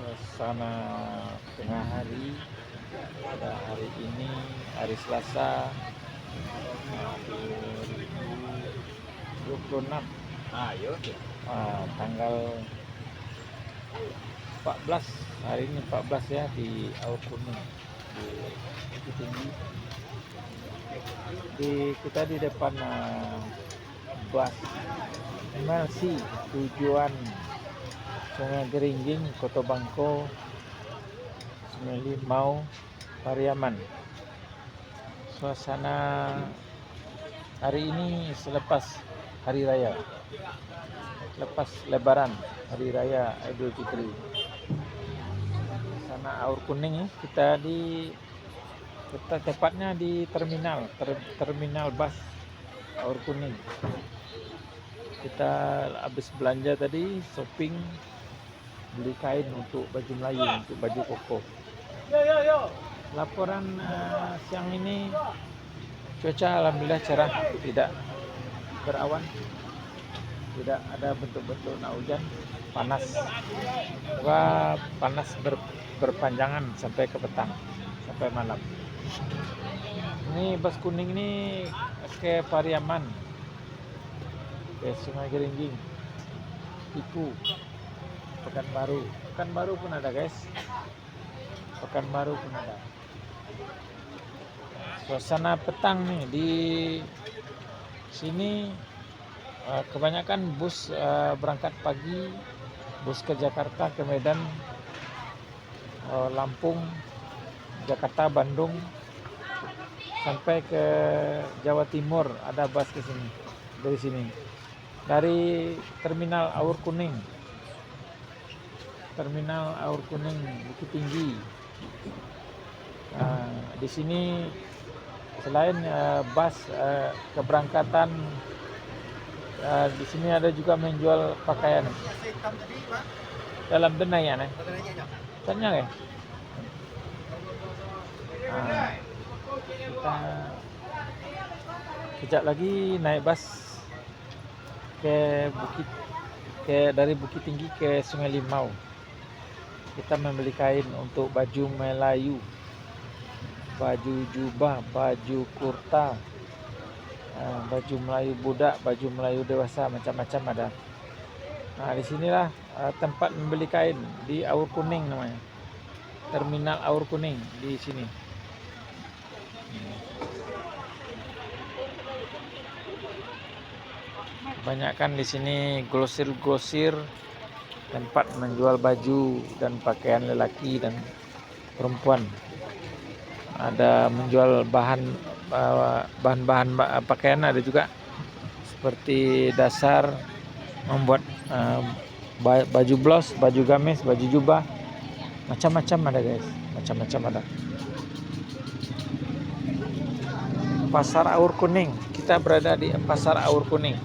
Suasana tengah hari pada hari ini, hari Selasa 2026, tanggal 14, hari ini 14 ya, di Aur Kuning di Bukit Tinggi. Kita di depan bus MLC tujuan Sungai Geringging, Kota Bangko, Sungai Limau, Pariaman. Suasana hari ini selepas hari raya, lepas Lebaran, hari raya Idul Fitri. Sana Aur Kuning, kita tepatnya di terminal bus Aur Kuning. Kita habis belanja tadi, shopping, beli kain untuk baju Melayu, untuk baju koko. Laporan siang ini cuaca alhamdulillah cerah, tidak berawan, tidak ada bentuk-bentuk nak hujan, panas. Panas berpanjangan sampai ke petang, sampai malam. Ini bus kuning ini ke Pariaman, ke Sungai Geringging, Ipu, Pekanbaru pun ada guys, Pekanbaru pun ada. Suasana petang nih di sini, kebanyakan bus berangkat pagi, bus ke Jakarta, ke Medan, Lampung, Jakarta, Bandung, sampai ke Jawa Timur ada bus ke sini, dari sini, dari terminal Aur Kuning, Bukit Tinggi. Di sini selain bus keberangkatan, di sini ada juga menjual pakaian dalam benai ya, tanya ya. Kita kejap lagi naik bus dari Bukit Tinggi ke Sungai Limau. Kita membeli kain untuk baju Melayu, baju jubah, baju kurta, baju Melayu budak, baju Melayu dewasa, macam-macam ada. Di sinilah tempat membeli kain, di Aur Kuning namanya, terminal Aur Kuning di sini. Kebanyakan di sini grosir, tempat menjual baju dan pakaian lelaki dan perempuan. Ada menjual bahan-bahan pakaian, ada juga seperti dasar membuat baju blouse, baju gamis, baju jubah, macam-macam ada guys, macam-macam ada. Pasar Aur Kuning, kita berada di Pasar Aur Kuning.